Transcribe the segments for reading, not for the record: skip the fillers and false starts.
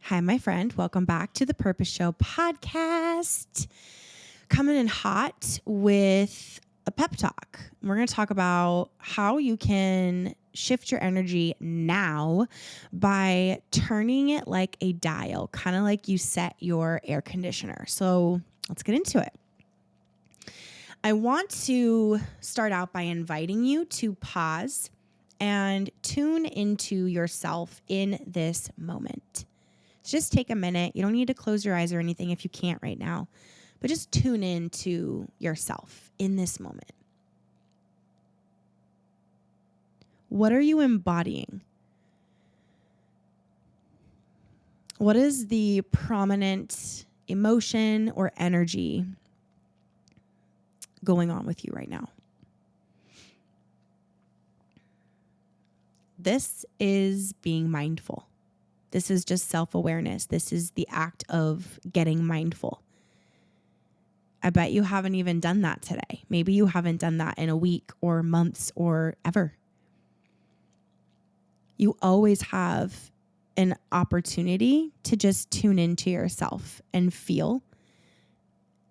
Hi, my friend. Welcome back to the Purpose Show podcast. Coming in hot with a pep talk. We're going to talk about how you can shift your energy now by turning it like a dial, kind of like you set your air conditioner. So let's get into it. I want to start out by inviting you to pause and tune into yourself in this moment. Just take a minute. You don't need to close your eyes or anything if you can't right now, but just tune in to yourself in this moment. What are you embodying? What is the prominent emotion or energy going on with you right now? This is being mindful. This is just self-awareness. This is the act of getting mindful. I bet you haven't even done that today. Maybe you haven't done that in a week or months or ever. You always have an opportunity to just tune into yourself and feel.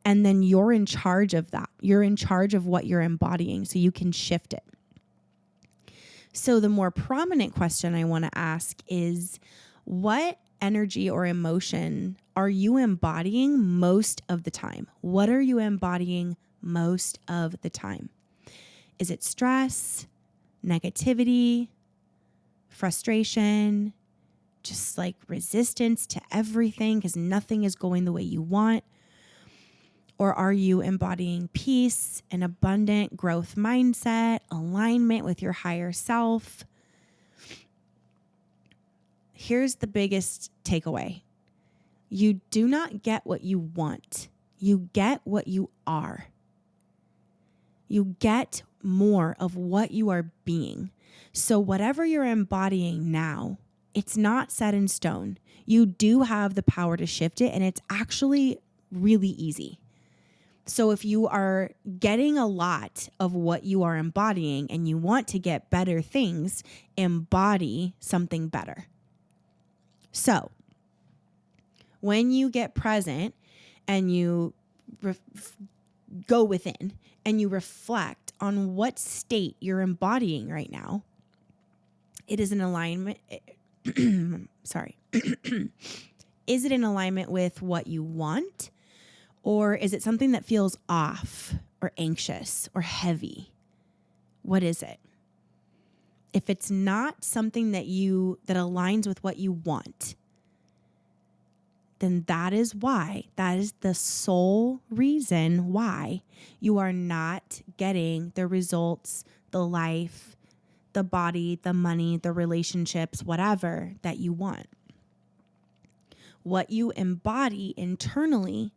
And then you're in charge of that. You're in charge of what you're embodying, so you can shift it. So the more prominent question I want to ask is, what energy or emotion are you embodying most of the time? What are you embodying most of the time? Is it stress, negativity, frustration, just like resistance to everything because nothing is going the way you want? Or are you embodying peace, an abundant growth mindset, alignment with your higher self? Here's the biggest takeaway. You do not get what you want. You get what you are. You get more of what you are being. So whatever you're embodying now, it's not set in stone. You do have the power to shift it, and it's actually really easy. So if you are getting a lot of what you are embodying and you want to get better things, embody something better. So when you get present and you go within and you reflect on what state you're embodying right now, it is in alignment. Sorry. Is it in alignment with what you want? Or is it something that feels off or anxious or heavy? What is it? If it's not something that aligns with what you want, then that is the sole reason why you are not getting the results, the life, the body, the money, the relationships, whatever that you want. What you embody internally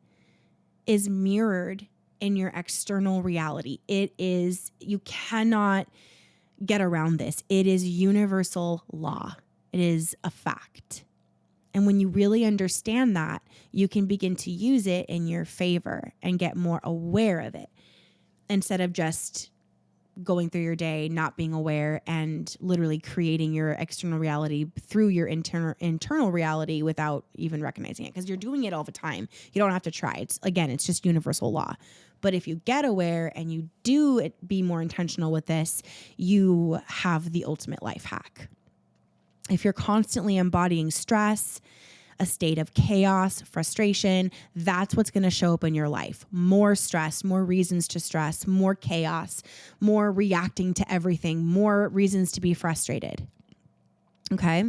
is mirrored in your external reality. You cannot get around this. It is universal law. It is a fact. And when you really understand that, you can begin to use it in your favor and get more aware of it instead of just going through your day, not being aware and literally creating your external reality through your internal reality without even recognizing it, because you're doing it all the time. You don't have to try. It's just universal law. But if you get aware and you do be more intentional with this, you have the ultimate life hack. If you're constantly embodying stress, a state of chaos, frustration, that's what's going to show up in your life. More stress, more reasons to stress, more chaos, more reacting to everything, more reasons to be frustrated. Okay?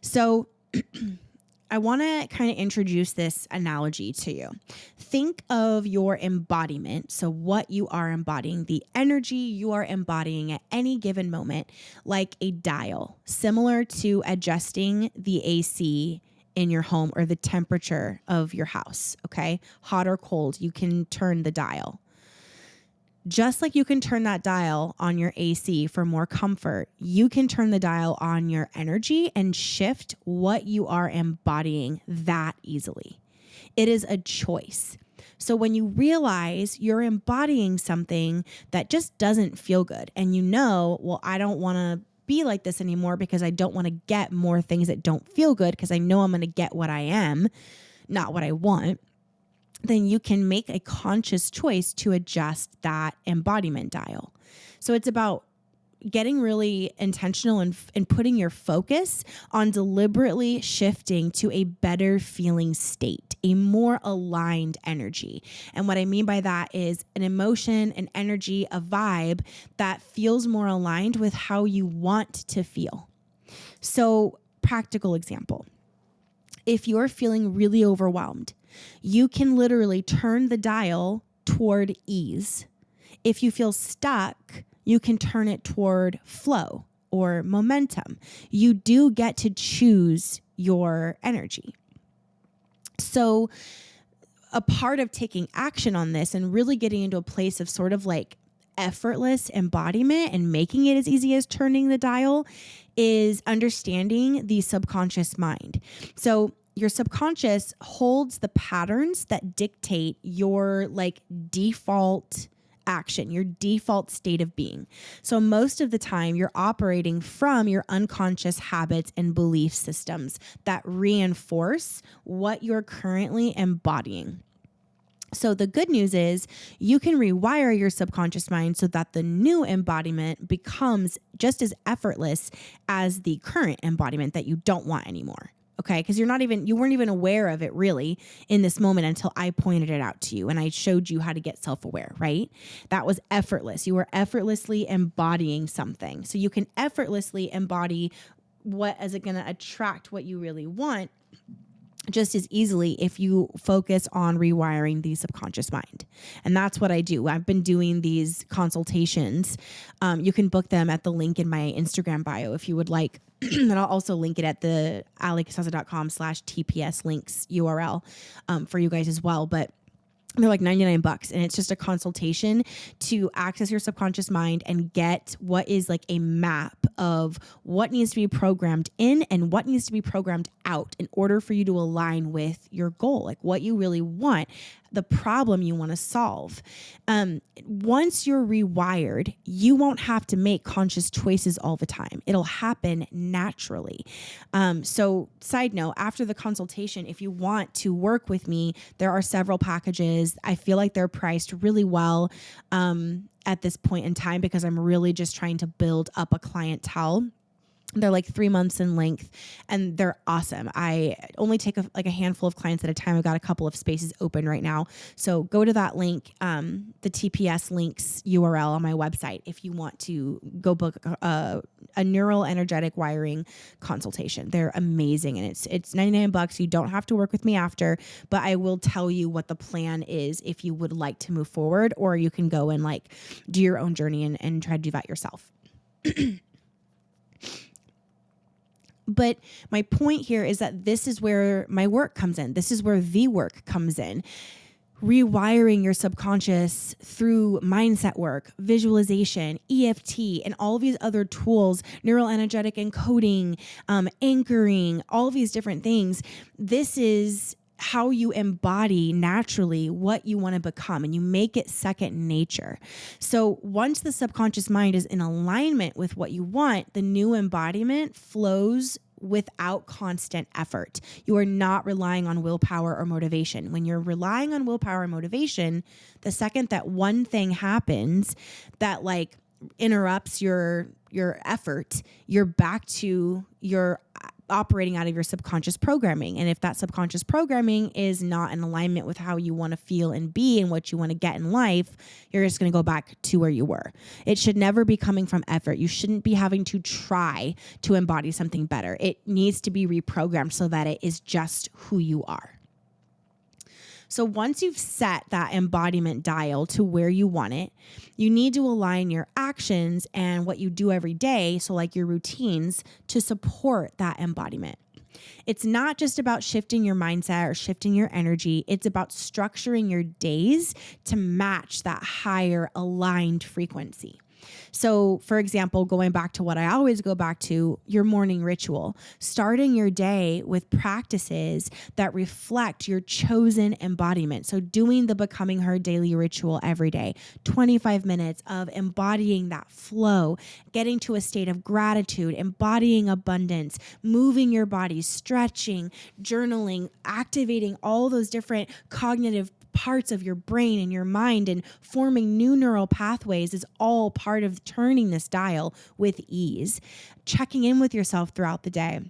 So I want to kind of introduce this analogy to you. Think of your embodiment, so what you are embodying, the energy you are embodying at any given moment, like a dial, similar to adjusting the AC in your home or the temperature of your house, okay? Hot or cold, you can turn the dial. Just like you can turn that dial on your AC for more comfort, you can turn the dial on your energy and shift what you are embodying that easily. It is a choice. So when you realize you're embodying something that just doesn't feel good and well, I don't want to be like this anymore because I don't want to get more things that don't feel good because I know I'm going to get what I am, not what I want, then you can make a conscious choice to adjust that embodiment dial. So it's about getting really intentional and putting your focus on deliberately shifting to a better feeling state, a more aligned energy. And what I mean by that is an emotion, an energy, a vibe that feels more aligned with how you want to feel. So, practical example. If you're feeling really overwhelmed, you can literally turn the dial toward ease. If you feel stuck, you can turn it toward flow or momentum. You do get to choose your energy. So a part of taking action on this and really getting into a place of sort of like effortless embodiment and making it as easy as turning the dial is understanding the subconscious mind. So your subconscious holds the patterns that dictate your like default action, your default state of being. So most of the time you're operating from your unconscious habits and belief systems that reinforce what you're currently embodying. So the good news is you can rewire your subconscious mind so that the new embodiment becomes just as effortless as the current embodiment that you don't want anymore. Okay, because you weren't even aware of it really in this moment until I pointed it out to you and I showed you how to get self-aware, right? That was effortless. You were effortlessly embodying something. So you can effortlessly embody what is it going to attract what you really want just as easily if you focus on rewiring the subconscious mind. And that's what I do. I've been doing these consultations. You can book them at the link in my Instagram bio if you would like. And I'll also link it at the alicasasa.com/TPS links URL for you guys as well. But they're like $99 and it's just a consultation to access your subconscious mind and get what is like a map of what needs to be programmed in and what needs to be programmed out in order for you to align with your goal, like what you really want, the problem you want to solve. Once you're rewired, you won't have to make conscious choices all the time. It'll happen naturally. So side note, after the consultation, if you want to work with me, there are several packages. I feel like they're priced really well at this point in time because I'm really just trying to build up a clientele. They're like 3 months in length and they're awesome. I only take a handful of clients at a time. I've got a couple of spaces open right now. So go to that link, the TPS links URL on my website if you want to go book a neural energetic wiring consultation. They're amazing. And it's $99. You don't have to work with me after, but I will tell you what the plan is if you would like to move forward, or you can go and like do your own journey and try to do that yourself. But my point here is that this is where my work comes in. This is where the work comes in. Rewiring your subconscious through mindset work, visualization, EFT, and all of these other tools, neural energetic encoding, anchoring, all of these different things. This is how you embody naturally what you want to become, and you make it second nature. So once the subconscious mind is in alignment with what you want, the new embodiment flows without constant effort. You are not relying on willpower or motivation. When you're relying on willpower and motivation, the second that one thing happens that like interrupts your effort, you're back to your operating out of your subconscious programming. And if that subconscious programming is not in alignment with how you want to feel and be and what you want to get in life, you're just going to go back to where you were. It should never be coming from effort. You shouldn't be having to try to embody something better. It needs to be reprogrammed so that it is just who you are. So once you've set that embodiment dial to where you want it, you need to align your actions and what you do every day, so like your routines, to support that embodiment. It's not just about shifting your mindset or shifting your energy. It's about structuring your days to match that higher aligned frequency. So, for example, going back to what I always go back to, your morning ritual, starting your day with practices that reflect your chosen embodiment. So, doing the Becoming Her daily ritual every day, 25 minutes of embodying that flow, getting to a state of gratitude, embodying abundance, moving your body, stretching, journaling, activating all those different cognitive parts of your brain and your mind and forming new neural pathways is all part of turning this dial with ease. Checking in with yourself throughout the day,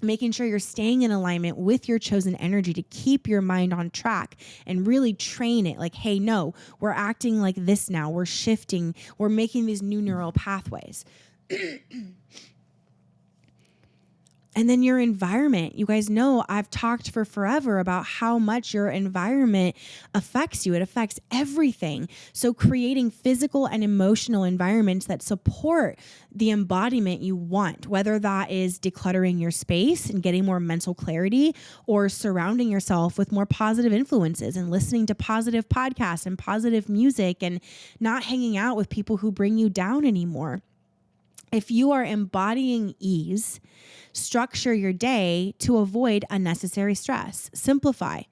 making sure you're staying in alignment with your chosen energy to keep your mind on track and really train it. Like, hey, no, we're acting like this now. We're shifting. We're making these new neural pathways. And then your environment. You guys know I've talked for forever about how much your environment affects you. It affects everything. So creating physical and emotional environments that support the embodiment you want, whether that is decluttering your space and getting more mental clarity, or surrounding yourself with more positive influences and listening to positive podcasts and positive music and not hanging out with people who bring you down anymore. If you are embodying ease, structure your day to avoid unnecessary stress. Simplify.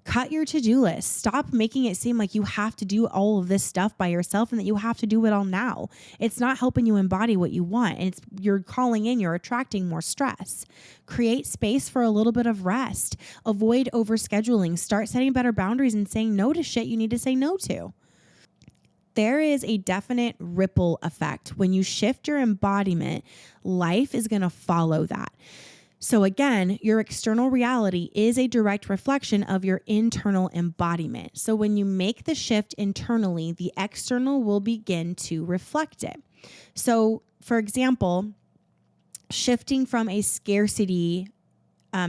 Cut your to-do list. Stop making it seem like you have to do all of this stuff by yourself and that you have to do it all now. It's not helping you embody what you want. And you're calling in, you're attracting more stress. Create space for a little bit of rest. Avoid overscheduling. Start setting better boundaries and saying no to shit you need to say no to. There is a definite ripple effect. When you shift your embodiment, life is going to follow that. So again, your external reality is a direct reflection of your internal embodiment. So when you make the shift internally, the external will begin to reflect it. So for example, shifting from a scarcity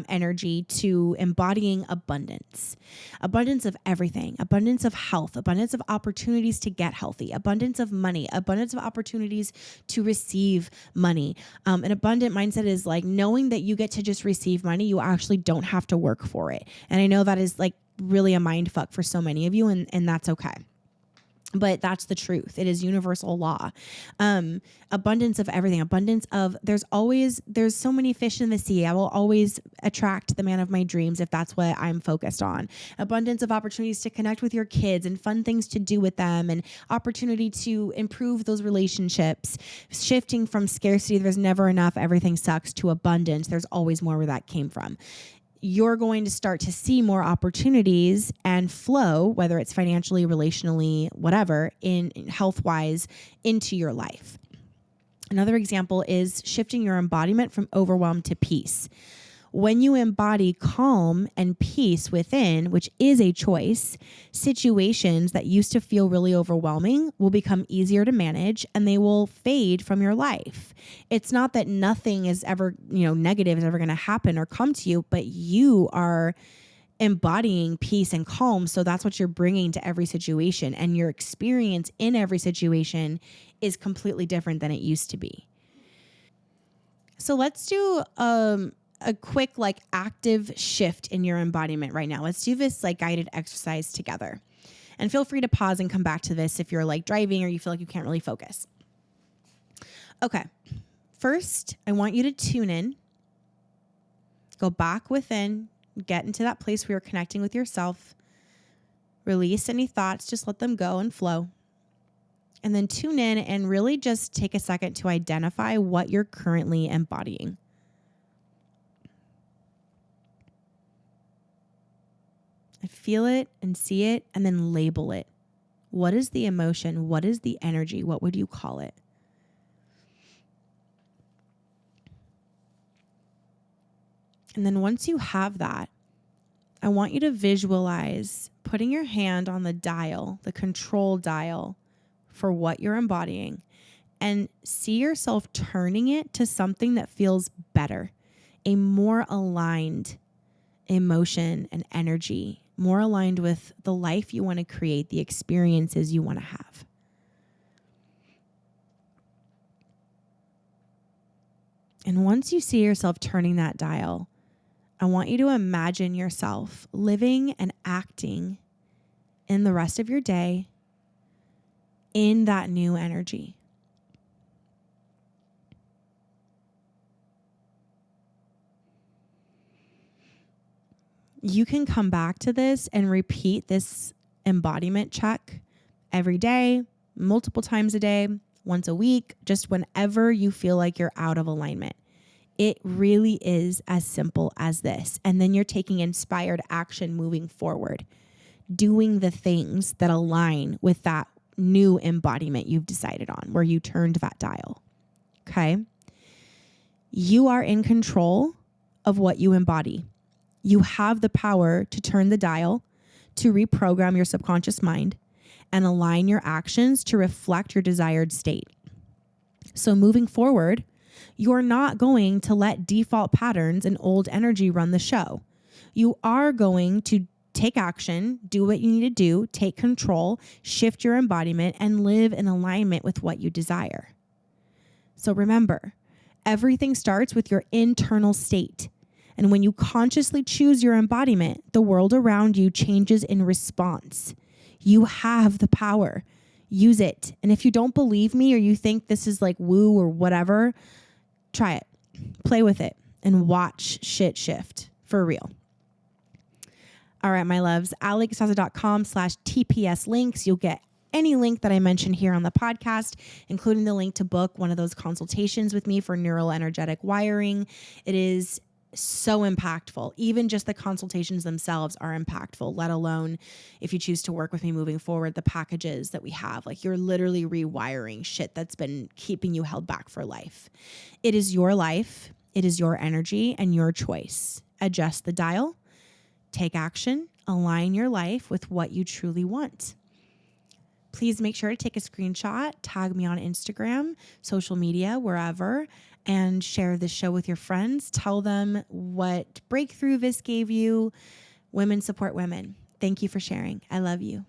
energy to embodying abundance of everything, abundance of health, abundance of opportunities to get healthy, abundance of money, abundance of opportunities to receive money. An abundant mindset is like knowing that you get to just receive money. You actually don't have to work for it. And I know that is like really a mind fuck for so many of you, and that's okay. But that's the truth. It is universal law. Abundance of everything. Abundance of, there's so many fish in the sea. I will always attract the man of my dreams if that's what I'm focused on. Abundance of opportunities to connect with your kids and fun things to do with them and opportunity to improve those relationships. Shifting from scarcity, there's never enough, everything sucks, to abundance. There's always more where that came from. You're going to start to see more opportunities and flow, whether it's financially, relationally, whatever, in health-wise, into your life. Another example is shifting your embodiment from overwhelm to peace. When you embody calm and peace within, which is a choice, situations that used to feel really overwhelming will become easier to manage and they will fade from your life. It's not that nothing is ever, negative is ever going to happen or come to you, but you are embodying peace and calm. So that's what you're bringing to every situation, and your experience in every situation is completely different than it used to be. So let's do a quick active shift in your embodiment right now. Let's do this guided exercise together. And feel free to pause and come back to this if you're driving or you feel like you can't really focus. Okay. First, I want you to tune in. Go back within, get into that place where you're connecting with yourself. Release any thoughts, just let them go and flow. And then tune in and really just take a second to identify what you're currently embodying. And feel it and see it and then label it. What is the emotion? What is the energy? What would you call it? And then once you have that, I want you to visualize putting your hand on the dial, the control dial for what you're embodying, and see yourself turning it to something that feels better, a more aligned emotion and energy, more aligned with the life you want to create, the experiences you want to have. And once you see yourself turning that dial, I want you to imagine yourself living and acting in the rest of your day in that new energy. You can come back to this and repeat this embodiment check every day, multiple times a day, once a week, just whenever you feel like you're out of alignment. It really is as simple as this. And then you're taking inspired action moving forward, doing the things that align with that new embodiment you've decided on, where you turned that dial. Okay? You are in control of what you embody. You have the power to turn the dial, to reprogram your subconscious mind, and align your actions to reflect your desired state. So moving forward, you're not going to let default patterns and old energy run the show. You are going to take action, do what you need to do, take control, shift your embodiment, and live in alignment with what you desire. So remember, everything starts with your internal state. And when you consciously choose your embodiment, the world around you changes in response. You have the power. Use it. And if you don't believe me or you think this is like woo or whatever, try it. Play with it and watch shit shift for real. All right, my loves, alexstrasser.com/TPS links. You'll get any link that I mentioned here on the podcast, including the link to book one of those consultations with me for neural energetic wiring. It is so impactful. Even just the consultations themselves are impactful, let alone if you choose to work with me moving forward, the packages that we have. Like, you're literally rewiring shit that's been keeping you held back for life. It is your life. It is your energy and your choice. Adjust the dial, take action, align your life with what you truly want. Please make sure to take a screenshot, tag me on Instagram, social media, wherever, and share this show with your friends. Tell them what breakthrough this gave you. Women support women. Thank you for sharing. I love you.